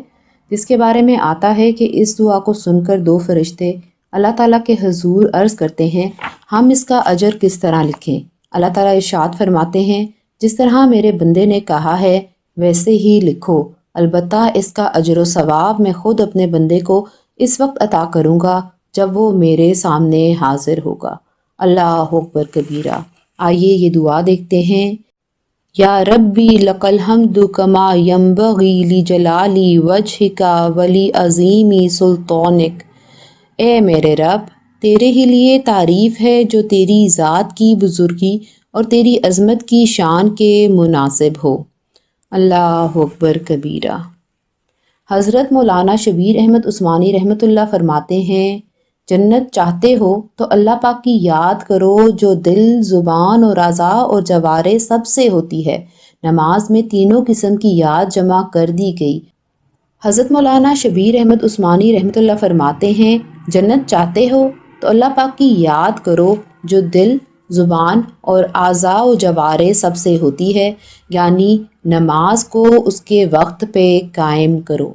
جس کے بارے میں آتا ہے کہ اس دعا کو سن کر دو فرشتے اللہ تعالیٰ کے حضور عرض کرتے ہیں ہم اس کا اجر کس طرح لکھیں؟ اللہ تعالیٰ ارشاد فرماتے ہیں جس طرح میرے بندے نے کہا ہے ویسے ہی لکھو، البتہ اس کا اجر و ثواب میں خود اپنے بندے کو اس وقت عطا کروں گا جب وہ میرے سامنے حاضر ہوگا۔ اللہ اکبر کبیرہ۔ آئیے یہ دعا دیکھتے ہیں۔ یا ربی لک الحمد کما ینبغی لجلالی وجہک ولی عظیم سلطانک، اے میرے رب تیرے ہی لیے تعریف ہے جو تیری ذات کی بزرگی اور تیری عظمت کی شان کے مناسب ہو۔ اللہ اکبر کبیرہ۔ حضرت مولانا شبیر احمد عثمانی رحمۃ اللہ فرماتے ہیں جنت چاہتے ہو تو اللہ پاک کی یاد کرو جو دل، زبان اور اعضاء اور جوارے سب سے ہوتی ہے۔ نماز میں تینوں قسم کی یاد جمع کر دی گئی۔ حضرت مولانا شبیر احمد عثمانی رحمۃ اللہ فرماتے ہیں جنت چاہتے ہو تو اللہ پاک کی یاد کرو جو دل، زبان اور اعضاء و جوارے سب سے ہوتی ہے، یعنی نماز کو اس کے وقت پہ قائم کرو۔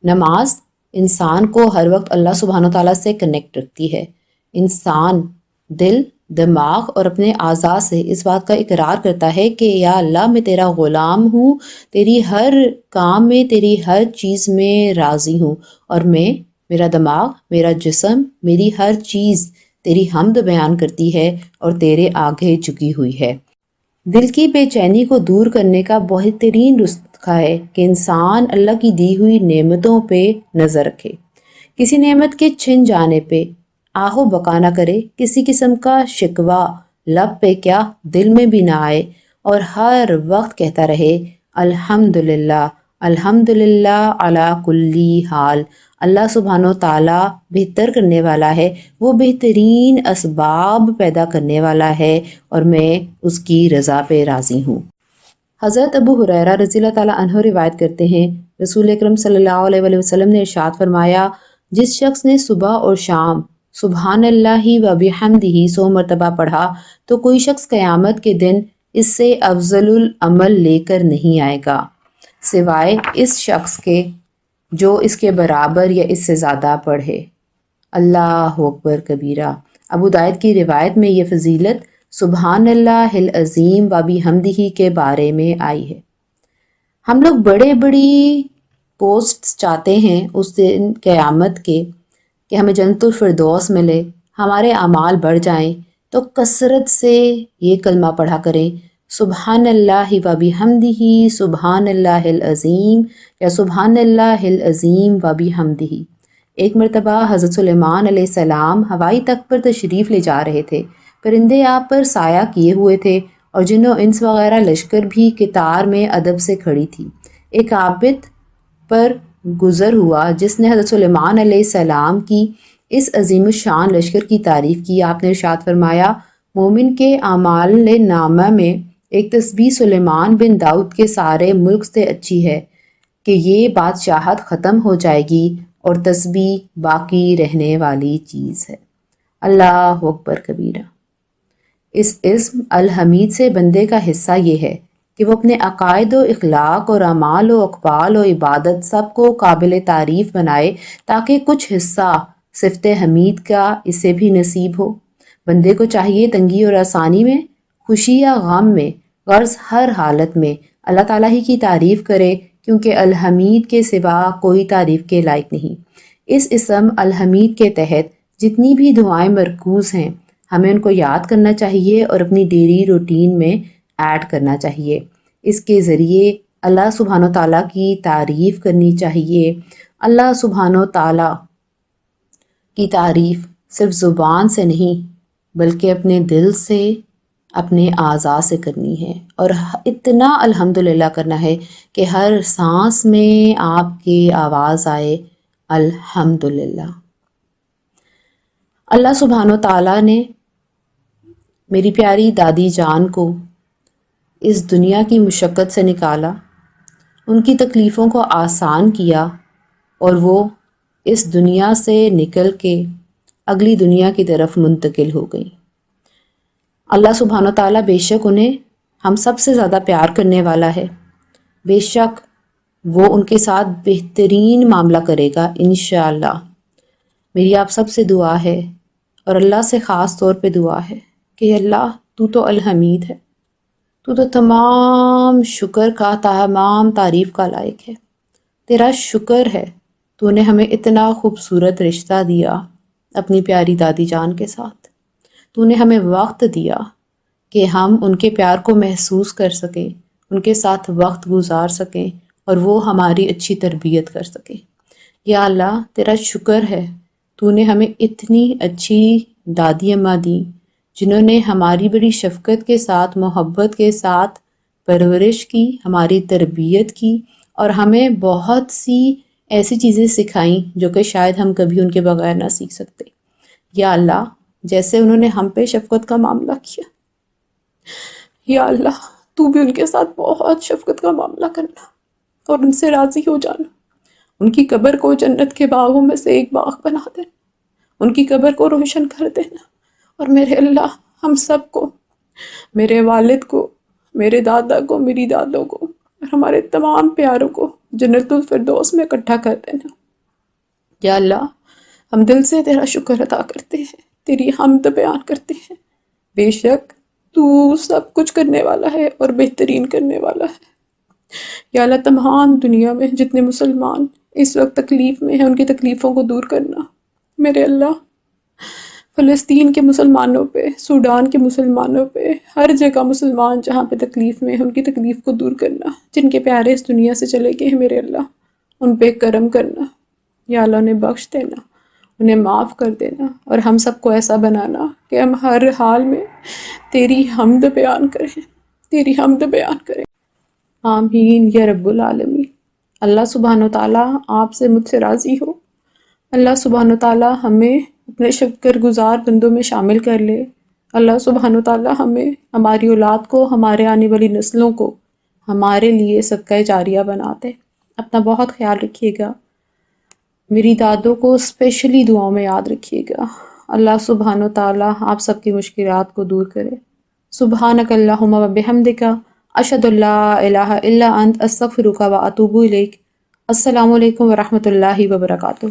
نماز انسان کو ہر وقت اللہ سبحانہ تعالیٰ سے کنیکٹ رکھتی ہے۔ انسان دل، دماغ اور اپنے اعضاء سے اس بات کا اقرار کرتا ہے کہ یا اللہ میں تیرا غلام ہوں، تیری ہر کام میں، تیری ہر چیز میں راضی ہوں، اور میرا دماغ، میرا جسم، میری ہر چیز تیری حمد بیان کرتی ہے اور تیرے آگے جھکی ہوئی ہے۔ دل کی بے چینی کو دور کرنے کا بہترین نسخہ ہے کہ انسان اللہ کی دی ہوئی نعمتوں پہ نظر رکھے، کسی نعمت کے چھن جانے پہ آہ و بکا نہ کرے، کسی قسم کا شکوہ لب پہ کیا دل میں بھی نہ آئے، اور ہر وقت کہتا رہے الحمدللہ الحمدللہ علی کلی حال۔ اللہ سبحانہ و تعالیٰ بہتر کرنے والا ہے، وہ بہترین اسباب پیدا کرنے والا ہے، اور میں اس کی رضا پہ راضی ہوں۔ حضرت ابو ہریرہ رضی اللہ تعالیٰ عنہ روایت کرتے ہیں رسول اکرم صلی اللہ علیہ وآلہ وسلم نے ارشاد فرمایا جس شخص نے صبح اور شام سبحان اللہ و بحمدہ 100 مرتبہ پڑھا تو کوئی شخص قیامت کے دن اس سے افضل العمل لے کر نہیں آئے گا سوائے اس شخص کے جو اس کے برابر یا اس سے زیادہ پڑھے۔ اللہ اکبر کبیرہ۔ ابو داؤد کی روایت میں یہ فضیلت سبحان اللہ العظیم و بحمدہ کے بارے میں آئی ہے۔ ہم لوگ بڑی پوسٹ چاہتے ہیں اس دن قیامت کے کہ ہمیں جنت الفردوس ملے، ہمارے اعمال بڑھ جائیں، تو کثرت سے یہ کلمہ پڑھا کریں سبحان اللہ و بحمدہ سبحان اللہ العظیم یا سبحان اللہ العظیم و بحمدہ۔ ایک مرتبہ حضرت سلیمان علیہ السلام ہوائی تخت پر تشریف لے جا رہے تھے، پرندے آپ پر سایہ کیے ہوئے تھے اور جن و انس وغیرہ لشکر بھی قطار میں ادب سے کھڑی تھی۔ ایک عابد پر گزر ہوا جس نے حضرت سلیمان علیہ السلام کی اس عظیم الشان لشکر کی تعریف کی۔ آپ نے ارشاد فرمایا مومن کے اعمال نامہ میں ایک تسبیح سلیمان بن داؤد کے سارے ملک سے اچھی ہے کہ یہ بادشاہت ختم ہو جائے گی اور تسبیح باقی رہنے والی چیز ہے۔ اللہ اکبر کبیرہ۔ اس اسم الحمید سے بندے کا حصہ یہ ہے کہ وہ اپنے عقائد و اخلاق اور اعمال و اقوال و عبادت سب کو قابل تعریف بنائے تاکہ کچھ حصہ صفت حمید کا اسے بھی نصیب ہو۔ بندے کو چاہیے تنگی اور آسانی میں، خوشی یا غم میں، غرض ہر حالت میں اللہ تعالیٰ ہی کی تعریف کرے کیونکہ الحمید کے سوا کوئی تعریف کے لائق نہیں۔ اس اسم الحمید کے تحت جتنی بھی دعائیں مرکوز ہیں ہمیں ان کو یاد کرنا چاہیے اور اپنی ڈیلی روٹین میں ایڈ کرنا چاہیے۔ اس کے ذریعے اللہ سبحانہ و تعالیٰ کی تعریف کرنی چاہیے۔ اللہ سبحانہ و تعالیٰ کی تعریف صرف زبان سے نہیں بلکہ اپنے دل سے، اپنے اعضاء سے کرنی ہے، اور اتنا الحمدللہ کرنا ہے کہ ہر سانس میں آپ کی آواز آئے الحمدللہ۔ اللہ سبحانہ و تعالیٰ نے میری پیاری دادی جان کو اس دنیا کی مشقت سے نکالا، ان کی تکلیفوں کو آسان کیا اور وہ اس دنیا سے نکل کے اگلی دنیا کی طرف منتقل ہو گئی۔ اللہ سبحانہ و تعالیٰ بے شک انہیں ہم سب سے زیادہ پیار کرنے والا ہے، بے شک وہ ان کے ساتھ بہترین معاملہ کرے گا انشاءاللہ۔ میری آپ سب سے دعا ہے اور اللہ سے خاص طور پہ دعا ہے کہ اللہ تو تو الحمید ہے، تو تو تمام شکر کا، تمام تعریف کا لائق ہے۔ تیرا شکر ہے تو نے ہمیں اتنا خوبصورت رشتہ دیا اپنی پیاری دادی جان کے ساتھ، تو نے ہمیں وقت دیا کہ ہم ان کے پیار کو محسوس کر سکیں، ان کے ساتھ وقت گزار سکیں اور وہ ہماری اچھی تربیت کر سکیں۔ یا اللہ تیرا شکر ہے تو نے ہمیں اتنی اچھی دادی اماں دی جنہوں نے ہماری بڑی شفقت کے ساتھ، محبت کے ساتھ پرورش کی، ہماری تربیت کی اور ہمیں بہت سی ایسی چیزیں سکھائیں جو کہ شاید ہم کبھی ان کے بغیر نہ سیکھ سکتے۔ یا اللہ جیسے انہوں نے ہم پہ شفقت کا معاملہ کیا، یا اللہ تو بھی ان کے ساتھ بہت شفقت کا معاملہ کرنا اور ان سے راضی ہو جانا۔ ان کی قبر کو جنت کے باغوں میں سے ایک باغ بنا دینا، ان کی قبر کو روشن کر دینا، اور میرے اللہ ہم سب کو، میرے والد کو، میرے دادا کو، میری دادوں کو اور ہمارے تمام پیاروں کو جنت الفردوس میں اکٹھا کر دینا۔ یا اللہ ہم دل سے تیرا شکر ادا کرتے ہیں، تیری حمد بیان کرتے ہیں، بے شک تو سب کچھ کرنے والا ہے اور بہترین کرنے والا ہے۔ یا اللہ تمام دنیا میں جتنے مسلمان اس وقت تکلیف میں ہیں ان کی تکلیفوں کو دور کرنا۔ میرے اللہ فلسطین کے مسلمانوں پہ، سوڈان کے مسلمانوں پہ، ہر جگہ مسلمان جہاں پہ تکلیف میں ہیں ان کی تکلیف کو دور کرنا۔ جن کے پیارے اس دنیا سے چلے گئے ہیں میرے اللہ ان پہ کرم کرنا۔ یا اللہ انہیں بخش دینا، انہیں معاف کر دینا، اور ہم سب کو ایسا بنانا کہ ہم ہر حال میں تیری حمد بیان کریں، تیری حمد بیان کریں۔ آمین یا رب العالمین۔ اللہ سبحانہ و تعالیٰ آپ سے مجھ سے راضی ہو، اللہ سبحانہ و تعالیٰ ہمیں اپنے شکر گزار بندوں میں شامل کر لے۔ اللہ سبحانہ و تعالیٰ ہمیں، ہماری اولاد کو، ہمارے آنے والی نسلوں کو ہمارے لیے صدقہ جاریہ بنا دے۔ اپنا بہت خیال رکھیے گا، میری دادوں کو اسپیشلی دعاؤں میں یاد رکھیے گا۔ اللہ سبحانہ و تعالیٰ آپ سب کی مشکلات کو دور کرے۔ سبحانک اللہم و بحمدک، اشہد ان لا الہ الا انت، استغفرک و اتوب الیک۔ السلام علیکم ورحمۃ اللہ وبرکاتہ۔